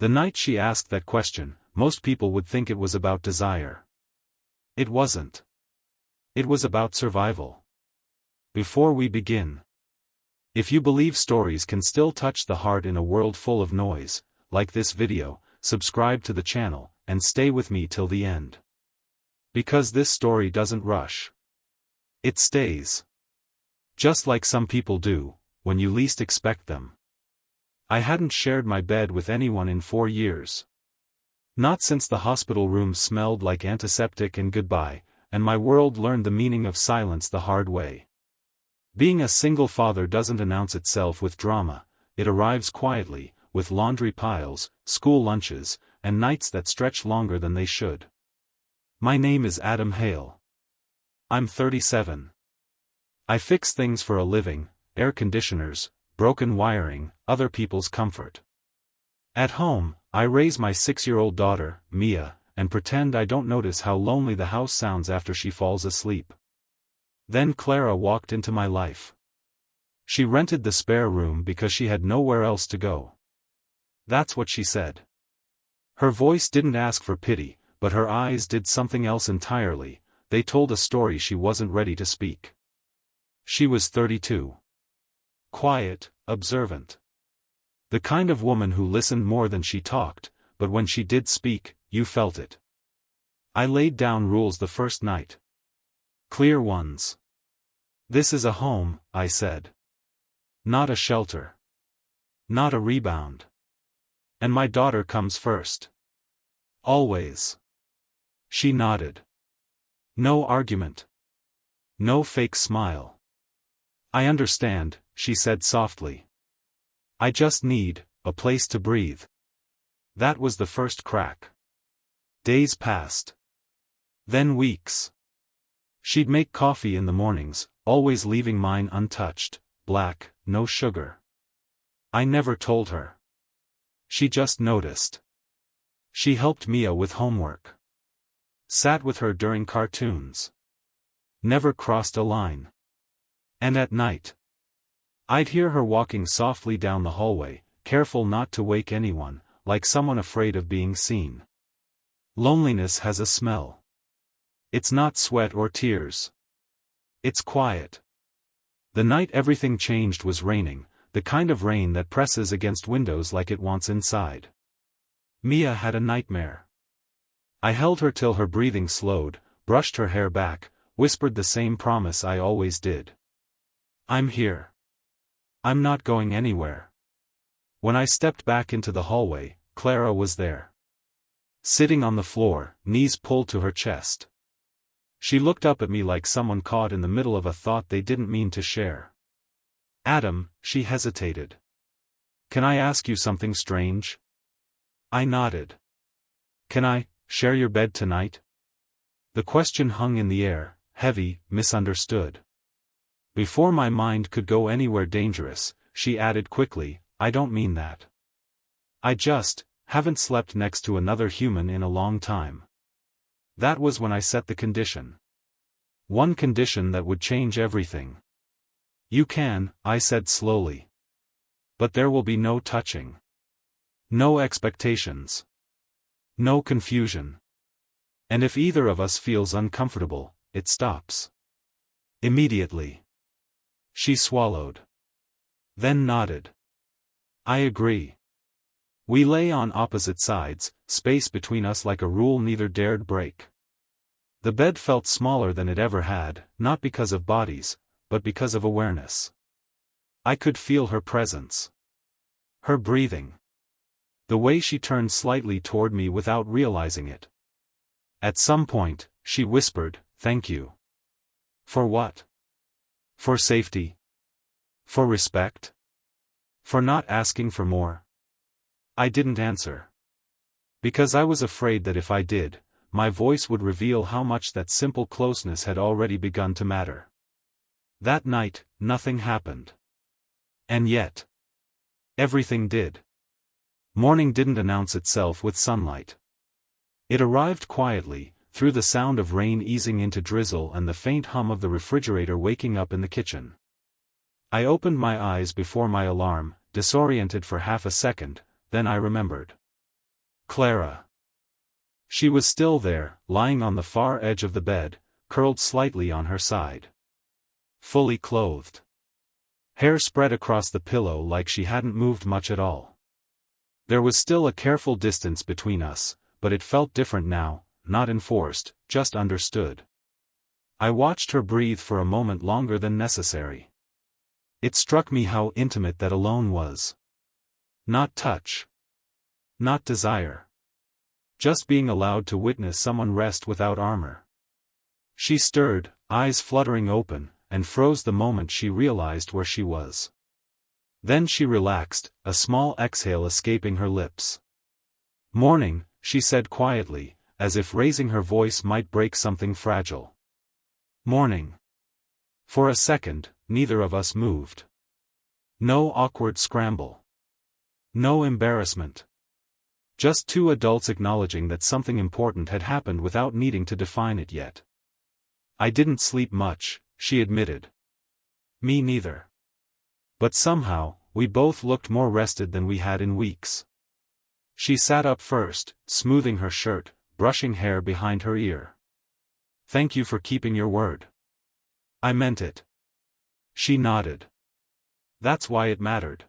The night she asked that question, most people would think it was about desire. It wasn't. It was about survival. Before we begin, if you believe stories can still touch the heart in a world full of noise, like this video, subscribe to the channel, and stay with me till the end. Because this story doesn't rush. It stays. Just like some people do, when you least expect them. I hadn't shared my bed with anyone in 4 years. Not since the hospital room smelled like antiseptic and goodbye, and my world learned the meaning of silence the hard way. Being a single father doesn't announce itself with drama, it arrives quietly, with laundry piles, school lunches, and nights that stretch longer than they should. My name is Adam Hale. I'm 37. I fix things for a living, air conditioners, broken wiring, other people's comfort. At home, I raise my 6-year-old daughter, Mia, and pretend I don't notice how lonely the house sounds after she falls asleep. Then Clara walked into my life. She rented the spare room because she had nowhere else to go. That's what she said. Her voice didn't ask for pity, but her eyes did something else entirely. They told a story she wasn't ready to speak. She was 32. Quiet, observant. The kind of woman who listened more than she talked, but when she did speak, you felt it. I laid down rules the first night. Clear ones. This is a home, I said. Not a shelter. Not a rebound. And my daughter comes first. Always. She nodded. No argument. No fake smile. I understand, she said softly. I just need a place to breathe. That was the first crack. Days passed. Then weeks. She'd make coffee in the mornings, always leaving mine untouched, black, no sugar. I never told her. She just noticed. She helped Mia with homework. Sat with her during cartoons. Never crossed a line. And at night, I'd hear her walking softly down the hallway, careful not to wake anyone, like someone afraid of being seen. Loneliness has a smell. It's not sweat or tears. It's quiet. The night everything changed was raining, the kind of rain that presses against windows like it wants inside. Mia had a nightmare. I held her till her breathing slowed, brushed her hair back, whispered the same promise I always did. I'm here. I'm not going anywhere. When I stepped back into the hallway, Clara was there. Sitting on the floor, knees pulled to her chest. She looked up at me like someone caught in the middle of a thought they didn't mean to share. Adam, she hesitated. Can I ask you something strange? I nodded. Can I share your bed tonight? The question hung in the air, heavy, misunderstood. Before my mind could go anywhere dangerous, she added quickly, I don't mean that. I just haven't slept next to another human in a long time. That was when I set the condition. One condition that would change everything. You can, I said slowly. But there will be no touching. No expectations. No confusion. And if either of us feels uncomfortable, it stops. Immediately. She swallowed. Then nodded. I agree. We lay on opposite sides, space between us like a rule neither dared break. The bed felt smaller than it ever had, not because of bodies, but because of awareness. I could feel her presence. Her breathing. The way she turned slightly toward me without realizing it. At some point, she whispered, "Thank you." For what? For safety? For respect? For not asking for more? I didn't answer. Because I was afraid that if I did, my voice would reveal how much that simple closeness had already begun to matter. That night, nothing happened. And yet, everything did. Morning didn't announce itself with sunlight. It arrived quietly, through the sound of rain easing into drizzle and the faint hum of the refrigerator waking up in the kitchen. I opened my eyes before my alarm, disoriented for half a second, then I remembered. Clara. She was still there, lying on the far edge of the bed, curled slightly on her side. Fully clothed. Hair spread across the pillow like she hadn't moved much at all. There was still a careful distance between us, but it felt different now, not enforced, just understood. I watched her breathe for a moment longer than necessary. It struck me how intimate that alone was. Not touch. Not desire. Just being allowed to witness someone rest without armor. She stirred, eyes fluttering open, and froze the moment she realized where she was. Then she relaxed, a small exhale escaping her lips. "Morning," she said quietly, as if raising her voice might break something fragile. "Morning." For a second, neither of us moved. No awkward scramble. No embarrassment. Just two adults acknowledging that something important had happened without needing to define it yet. "I didn't sleep much," she admitted. "Me neither." But somehow, we both looked more rested than we had in weeks. She sat up first, smoothing her shirt, brushing hair behind her ear. "Thank you for keeping your word." "I meant it." She nodded. "That's why it mattered."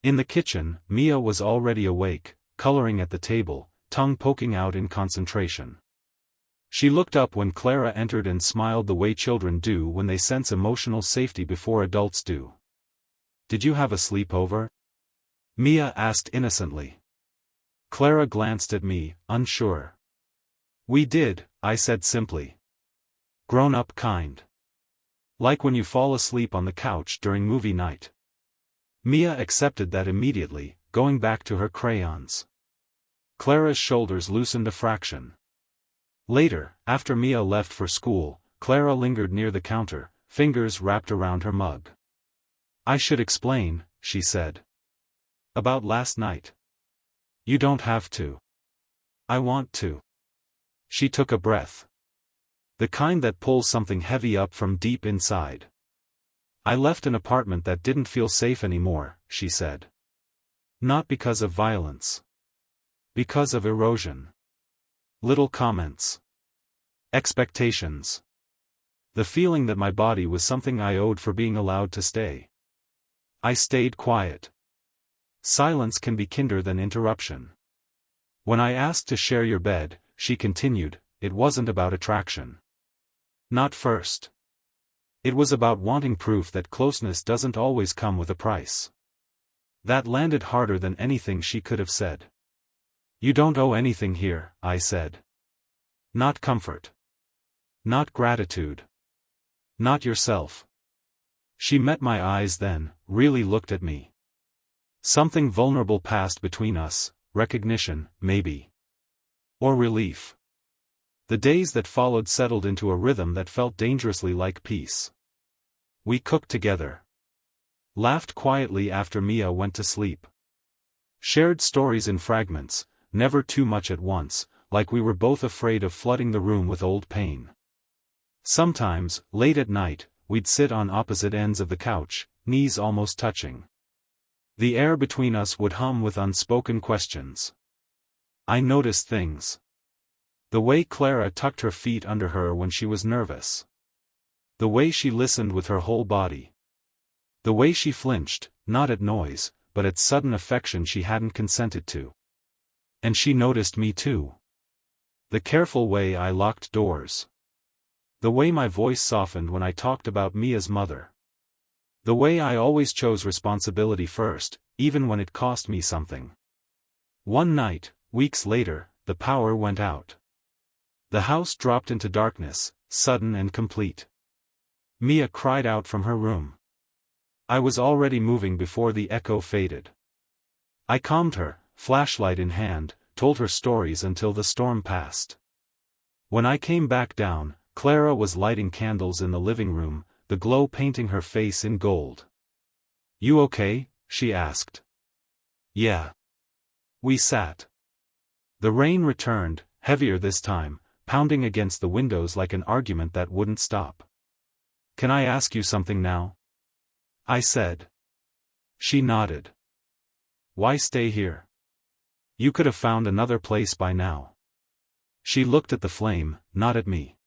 In the kitchen, Mia was already awake, coloring at the table, tongue poking out in concentration. She looked up when Clara entered and smiled the way children do when they sense emotional safety before adults do. "Did you have a sleepover?" Mia asked innocently. Clara glanced at me, unsure. "We did," I said simply. "Grown-up kind. Like when you fall asleep on the couch during movie night." Mia accepted that immediately, going back to her crayons. Clara's shoulders loosened a fraction. Later, after Mia left for school, Clara lingered near the counter, fingers wrapped around her mug. "I should explain," she said. "About last night." "You don't have to." "I want to." She took a breath. The kind that pulls something heavy up from deep inside. "I left an apartment that didn't feel safe anymore," she said. "Not because of violence. Because of erosion. Little comments. Expectations. The feeling that my body was something I owed for being allowed to stay. I stayed quiet. Silence can be kinder than interruption. When I asked to share your bed," she continued, "it wasn't about attraction. Not first. It was about wanting proof that closeness doesn't always come with a price." That landed harder than anything she could have said. "You don't owe anything here," I said. "Not comfort. Not gratitude. Not yourself." She met my eyes then, really looked at me. Something vulnerable passed between us, recognition, maybe. Or relief. The days that followed settled into a rhythm that felt dangerously like peace. We cooked together. Laughed quietly after Mia went to sleep. Shared stories in fragments, never too much at once, like we were both afraid of flooding the room with old pain. Sometimes, late at night, we'd sit on opposite ends of the couch, knees almost touching. The air between us would hum with unspoken questions. I noticed things. The way Clara tucked her feet under her when she was nervous. The way she listened with her whole body. The way she flinched, not at noise, but at sudden affection she hadn't consented to. And she noticed me too. The careful way I locked doors. The way my voice softened when I talked about Mia's mother. The way I always chose responsibility first, even when it cost me something. One night, weeks later, the power went out. The house dropped into darkness, sudden and complete. Mia cried out from her room. I was already moving before the echo faded. I calmed her, flashlight in hand, told her stories until the storm passed. When I came back down, Clara was lighting candles in the living room, the glow painting her face in gold. "You okay?" she asked. "Yeah." We sat. The rain returned, heavier this time, pounding against the windows like an argument that wouldn't stop. "Can I ask you something now?" I said. She nodded. "Why stay here?" You could have found another place by now. She looked at the flame, not at me.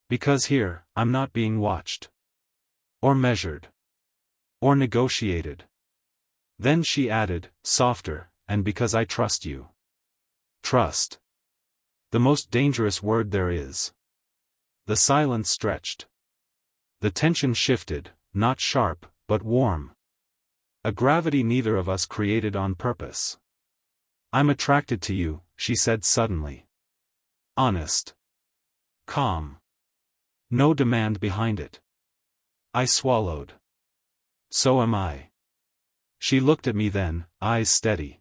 Because here, I'm not being watched. Or measured. Or negotiated. Then she added, softer, and because I trust you. Trust. The most dangerous word there is. The silence stretched. The tension shifted, not sharp, but warm. A gravity neither of us created on purpose. I'm attracted to you, she said suddenly. Honest. Calm. No demand behind it. I swallowed. So am I. She looked at me then, eyes steady.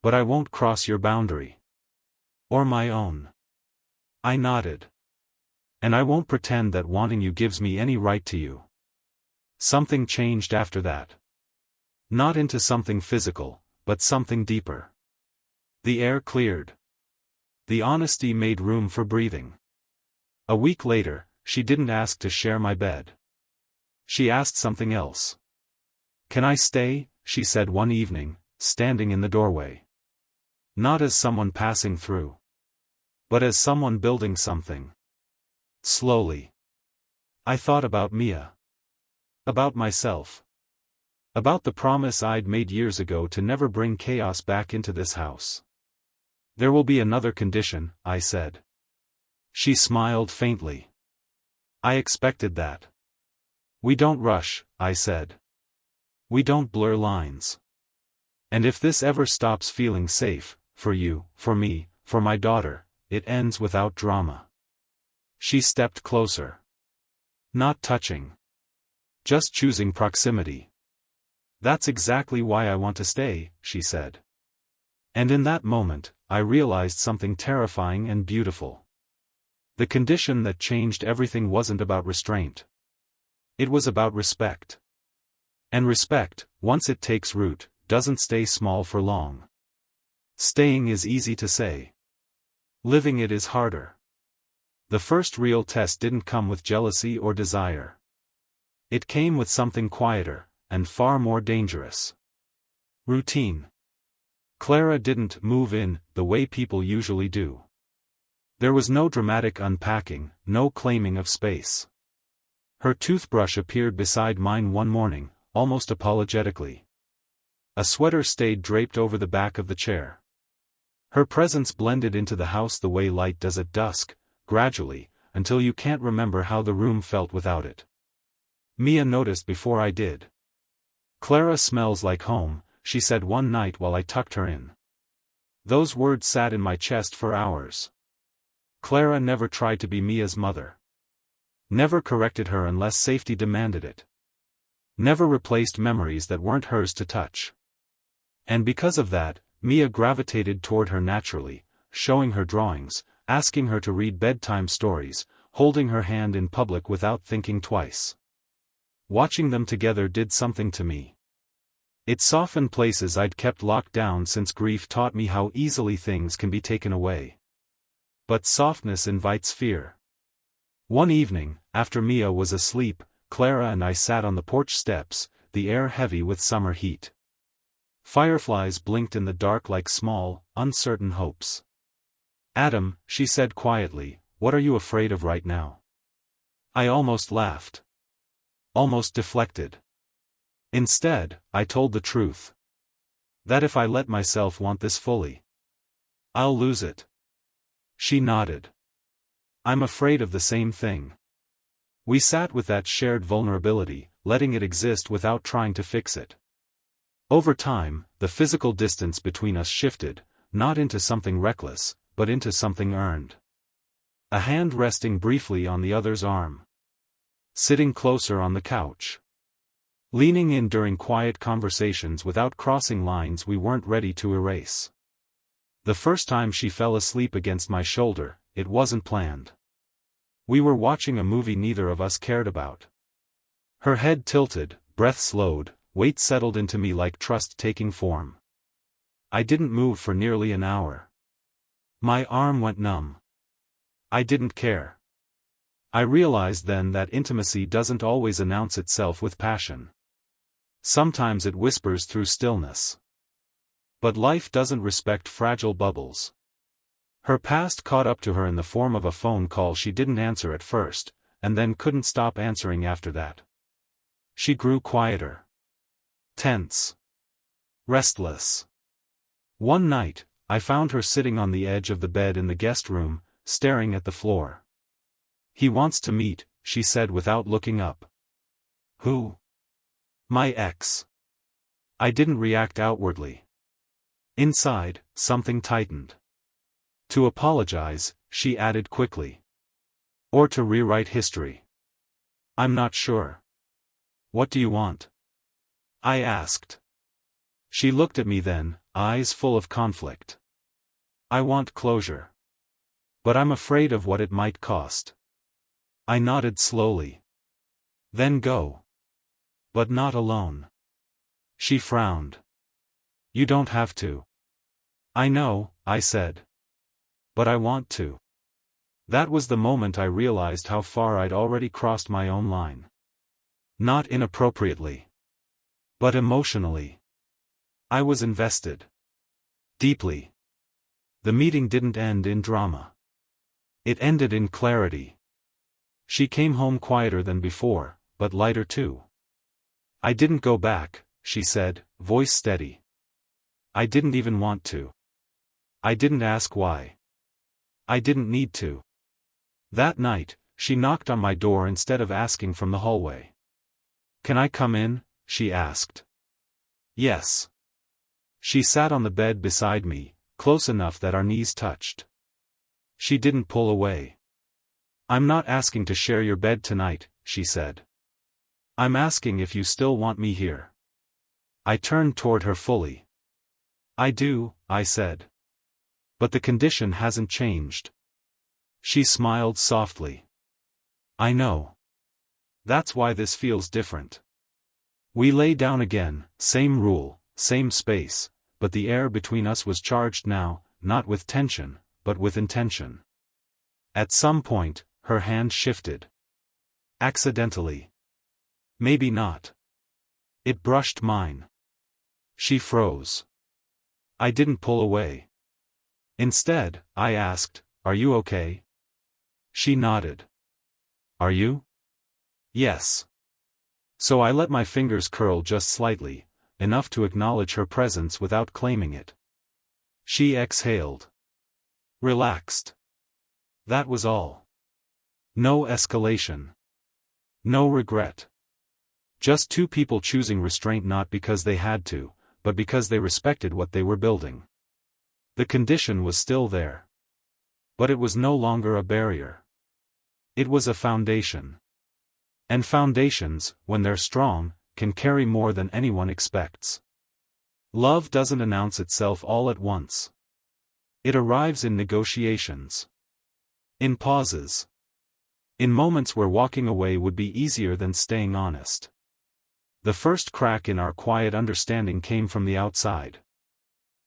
But I won't cross your boundary. Or my own. I nodded. And I won't pretend that wanting you gives me any right to you. Something changed after that. Not into something physical, but something deeper. The air cleared. The honesty made room for breathing. A week later, she didn't ask to share my bed. She asked something else. Can I stay? She said one evening, standing in the doorway. Not as someone passing through. But as someone building something. Slowly. I thought about Mia. About myself. About the promise I'd made years ago to never bring chaos back into this house. There will be another condition, I said. She smiled faintly. I expected that. We don't rush, I said. We don't blur lines. And if this ever stops feeling safe, for you, for me, for my daughter, it ends without drama. She stepped closer. Not touching. Just choosing proximity. That's exactly why I want to stay, she said. And in that moment, I realized something terrifying and beautiful. The condition that changed everything wasn't about restraint. It was about respect. And respect, once it takes root, doesn't stay small for long. Staying is easy to say. Living it is harder. The first real test didn't come with jealousy or desire. It came with something quieter, and far more dangerous. Routine. Clara didn't move in the way people usually do. There was no dramatic unpacking, no claiming of space. Her toothbrush appeared beside mine one morning, almost apologetically. A sweater stayed draped over the back of the chair. Her presence blended into the house the way light does at dusk, gradually, until you can't remember how the room felt without it. Mia noticed before I did. Clara smells like home, she said one night while I tucked her in. Those words sat in my chest for hours. Clara never tried to be Mia's mother. Never corrected her unless safety demanded it. Never replaced memories that weren't hers to touch. And because of that, Mia gravitated toward her naturally, showing her drawings, asking her to read bedtime stories, holding her hand in public without thinking twice. Watching them together did something to me. It softened places I'd kept locked down since grief taught me how easily things can be taken away. But softness invites fear. One evening, after Mia was asleep, Clara and I sat on the porch steps, the air heavy with summer heat. Fireflies blinked in the dark like small, uncertain hopes. Adam, she said quietly, what are you afraid of right now? I almost laughed. Almost deflected. Instead, I told the truth. That if I let myself want this fully, I'll lose it. She nodded. I'm afraid of the same thing. We sat with that shared vulnerability, letting it exist without trying to fix it. Over time, the physical distance between us shifted, not into something reckless, but into something earned. A hand resting briefly on the other's arm. Sitting closer on the couch. Leaning in during quiet conversations without crossing lines we weren't ready to erase. The first time she fell asleep against my shoulder, it wasn't planned. We were watching a movie neither of us cared about. Her head tilted, breath slowed, weight settled into me like trust taking form. I didn't move for nearly an hour. My arm went numb. I didn't care. I realized then that intimacy doesn't always announce itself with passion. Sometimes it whispers through stillness. But life doesn't respect fragile bubbles. Her past caught up to her in the form of a phone call she didn't answer at first, and then couldn't stop answering after that. She grew quieter. Tense. Restless. One night, I found her sitting on the edge of the bed in the guest room, staring at the floor. "He wants to meet," she said without looking up. "Who?" "My ex." I didn't react outwardly. Inside, something tightened. "To apologize," she added quickly. "Or to rewrite history?" "I'm not sure." "What do you want?" I asked. She looked at me then, eyes full of conflict. "I want closure. But I'm afraid of what it might cost." I nodded slowly. "Then go. But not alone." She frowned. "You don't have to." "I know," I said. "But I want to." That was the moment I realized how far I'd already crossed my own line. Not inappropriately. But emotionally. I was invested. Deeply. The meeting didn't end in drama. It ended in clarity. She came home quieter than before, but lighter too. "I didn't go back," she said, voice steady. "I didn't even want to. I didn't ask why. I didn't need to." That night, she knocked on my door instead of asking from the hallway. "Can I come in?" she asked. "Yes." She sat on the bed beside me, close enough that our knees touched. She didn't pull away. "I'm not asking to share your bed tonight," she said. "I'm asking if you still want me here." I turned toward her fully. "I do," I said. "But the condition hasn't changed." She smiled softly. "I know. That's why this feels different." We lay down again, same rule, same space, but the air between us was charged now, not with tension, but with intention. At some point, her hand shifted. Accidentally. Maybe not. It brushed mine. She froze. I didn't pull away. Instead, I asked, "Are you okay?" She nodded. "Are you?" "Yes." So I let my fingers curl just slightly, enough to acknowledge her presence without claiming it. She exhaled. Relaxed. That was all. No escalation. No regret. Just two people choosing restraint not because they had to, but because they respected what they were building. The condition was still there. But it was no longer a barrier. It was a foundation. And foundations, when they're strong, can carry more than anyone expects. Love doesn't announce itself all at once. It arrives in negotiations. In pauses. In moments where walking away would be easier than staying honest. The first crack in our quiet understanding came from the outside.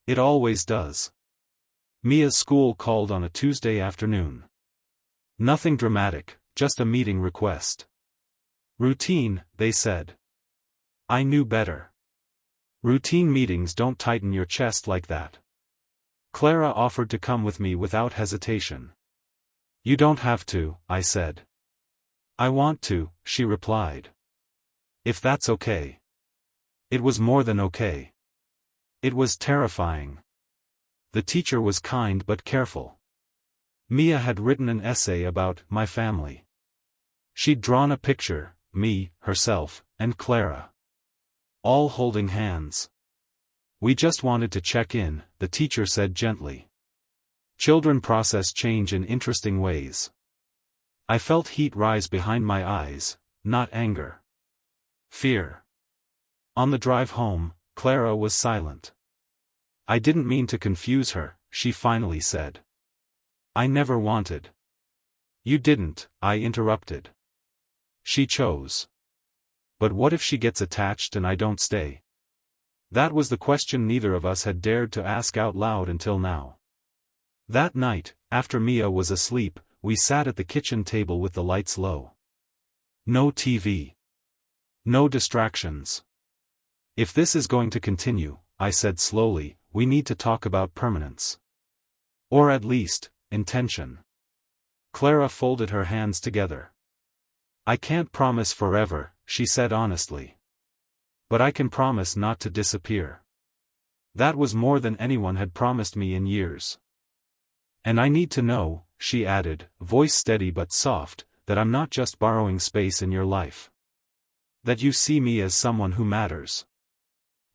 It always does. Mia's school called on a Tuesday afternoon. Nothing dramatic, just a meeting request. Routine, they said. I knew better. Routine meetings don't tighten your chest like that. Clara offered to come with me without hesitation. "You don't have to," I said. "I want to," she replied. "If that's okay." It was more than okay. It was terrifying. The teacher was kind but careful. Mia had written an essay about my family. She'd drawn a picture, me, herself, and Clara. All holding hands. "We just wanted to check in," the teacher said gently. Children process change in interesting ways. I felt heat rise behind my eyes, not anger. Fear. On the drive home, Clara was silent. "I didn't mean to confuse her," she finally said. "I never wanted." "You didn't," I interrupted. "She chose." "But what if she gets attached and I don't stay?" That was the question neither of us had dared to ask out loud until now. That night, after Mia was asleep, we sat at the kitchen table with the lights low. No TV. No distractions. "If this is going to continue," I said slowly, we need to talk about permanence. Or at least, intention. Clara folded her hands together. I can't promise forever, she said honestly. But I can promise not to disappear. That was more than anyone had promised me in years. And I need to know, she added, voice steady but soft, that I'm not just borrowing space in your life. That you see me as someone who matters.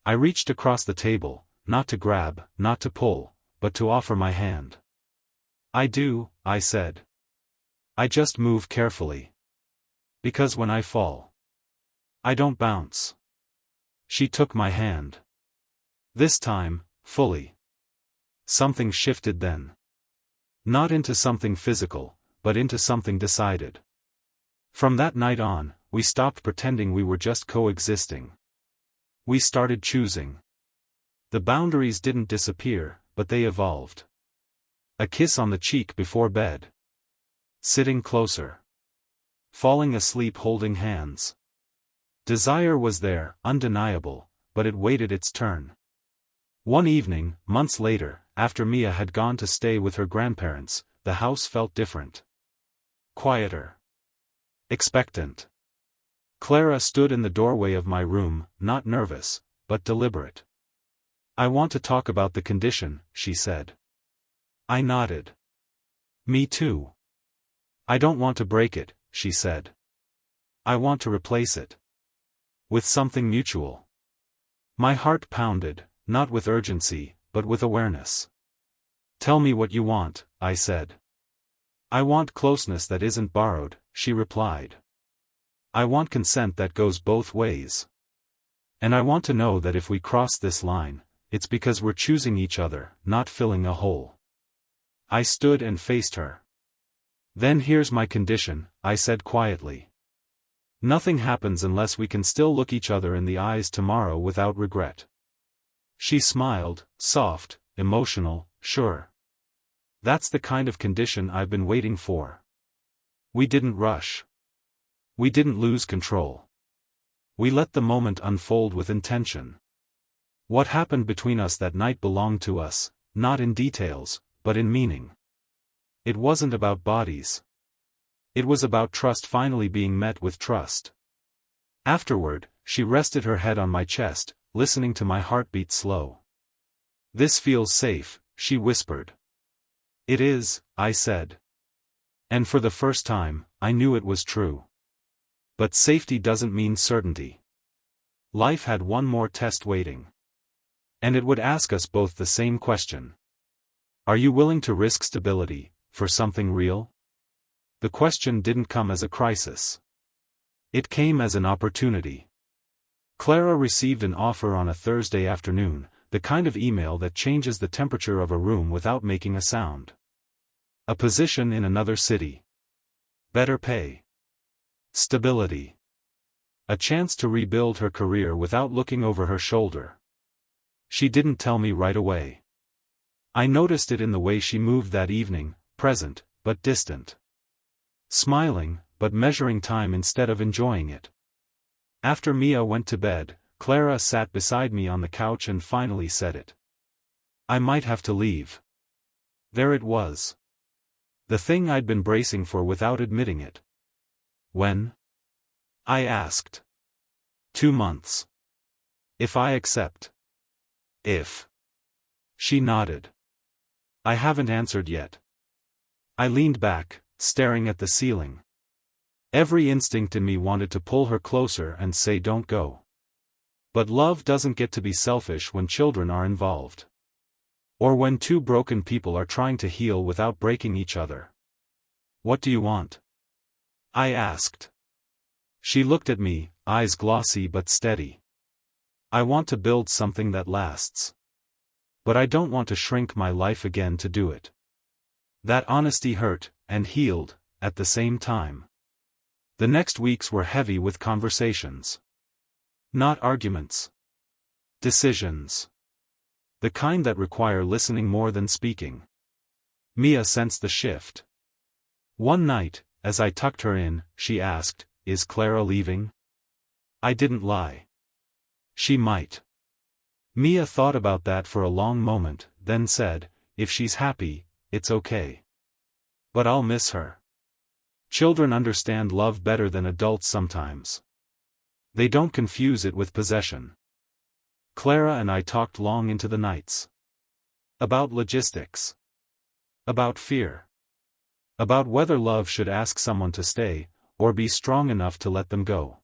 I reached across the table, not to grab, not to pull, but to offer my hand. I do, I said. I just move carefully. Because when I fall, I don't bounce. She took my hand. This time, fully. Something shifted then. Not into something physical, but into something decided. From that night on, we stopped pretending we were just coexisting. We started choosing. The boundaries didn't disappear, but they evolved. A kiss on the cheek before bed. Sitting closer. Falling asleep holding hands. Desire was there, undeniable, but it waited its turn. One evening, months later, after Mia had gone to stay with her grandparents, the house felt different. Quieter. Expectant. Clara stood in the doorway of my room, not nervous, but deliberate. I want to talk about the condition, she said. I nodded. Me too. I don't want to break it, she said. I want to replace it. With something mutual. My heart pounded, not with urgency, but with awareness. Tell me what you want, I said. I want closeness that isn't borrowed, she replied. I want consent that goes both ways. And I want to know that if we cross this line, it's because we're choosing each other, not filling a hole. I stood and faced her. Then here's my condition, I said quietly. Nothing happens unless we can still look each other in the eyes tomorrow without regret. She smiled, soft, emotional, sure. That's the kind of condition I've been waiting for. We didn't rush. We didn't lose control. We let the moment unfold with intention. What happened between us that night belonged to us, not in details, but in meaning. It wasn't about bodies. It was about trust finally being met with trust. Afterward, she rested her head on my chest, listening to my heartbeat slow. This feels safe, she whispered. It is, I said. And for the first time, I knew it was true. But safety doesn't mean certainty. Life had one more test waiting. And it would ask us both the same question. Are you willing to risk stability, for something real? The question didn't come as a crisis. It came as an opportunity. Clara received an offer on a Thursday afternoon, the kind of email that changes the temperature of a room without making a sound. A position in another city. Better pay. Stability. A chance to rebuild her career without looking over her shoulder. She didn't tell me right away. I noticed it in the way she moved that evening, present, but distant. Smiling, but measuring time instead of enjoying it. After Mia went to bed, Clara sat beside me on the couch and finally said it. I might have to leave. There it was. The thing I'd been bracing for without admitting it. When? I asked. 2 months. If I accept. If. She nodded. I haven't answered yet. I leaned back, staring at the ceiling. Every instinct in me wanted to pull her closer and say don't go. But love doesn't get to be selfish when children are involved. Or when two broken people are trying to heal without breaking each other. What do you want? I asked. She looked at me, eyes glossy but steady. I want to build something that lasts. But I don't want to shrink my life again to do it. That honesty hurt, and healed, at the same time. The next weeks were heavy with conversations. Not arguments. Decisions. The kind that require listening more than speaking. Mia sensed the shift. One night, as I tucked her in, she asked, "Is Clara leaving?" I didn't lie. She might. Mia thought about that for a long moment, then said, if she's happy, it's okay. But I'll miss her. Children understand love better than adults sometimes. They don't confuse it with possession. Clara and I talked long into the nights. About logistics. About fear. About whether love should ask someone to stay, or be strong enough to let them go.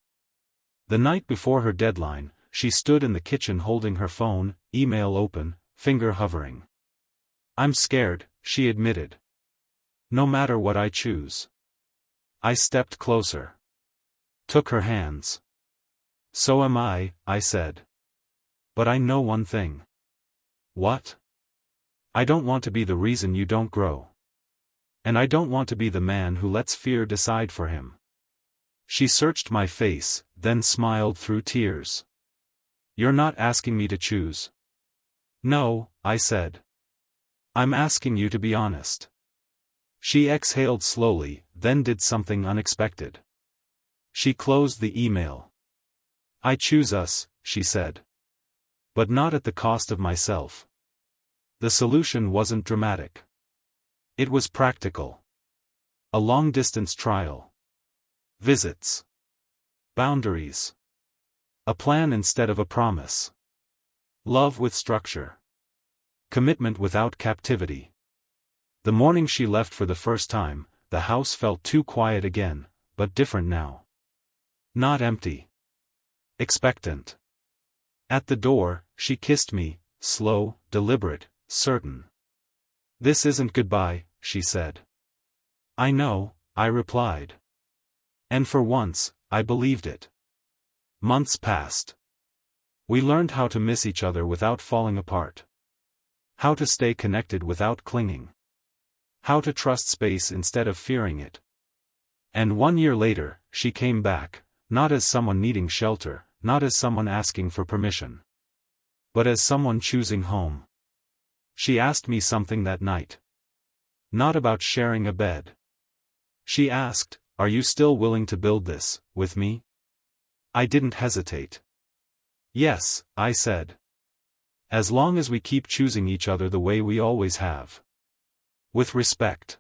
The night before her deadline, she stood in the kitchen holding her phone, email open, finger hovering. I'm scared, she admitted. No matter what I choose. I stepped closer. Took her hands. So am I said. But I know one thing. What? I don't want to be the reason you don't grow. And I don't want to be the man who lets fear decide for him. She searched my face, then smiled through tears. You're not asking me to choose. No, I said. I'm asking you to be honest. She exhaled slowly, then did something unexpected. She closed the email. I choose us, she said. But not at the cost of myself. The solution wasn't dramatic. It was practical. A long-distance trial. Visits. Boundaries. A plan instead of a promise. Love with structure. Commitment without captivity. The morning she left for the first time, the house felt too quiet again, but different now. Not empty. Expectant. At the door, she kissed me, slow, deliberate, certain. This isn't goodbye, she said. I know, I replied. And for once, I believed it. Months passed. We learned how to miss each other without falling apart. How to stay connected without clinging. How to trust space instead of fearing it. And 1 year later, she came back, not as someone needing shelter, not as someone asking for permission. But as someone choosing home. She asked me something that night. Not about sharing a bed. She asked, are you still willing to build this, with me? I didn't hesitate. Yes, I said. As long as we keep choosing each other the way we always have. With respect.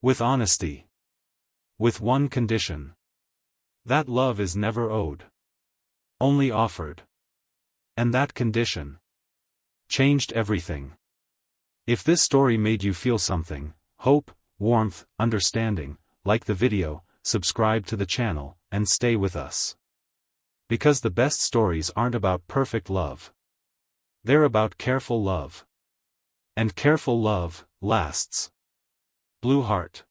With honesty. With one condition. That love is never owed. Only offered. And that condition changed everything. If this story made you feel something, hope, warmth, understanding, like the video, subscribe to the channel, and stay with us. Because the best stories aren't about perfect love. They're about careful love. And careful love lasts. Blue Heart.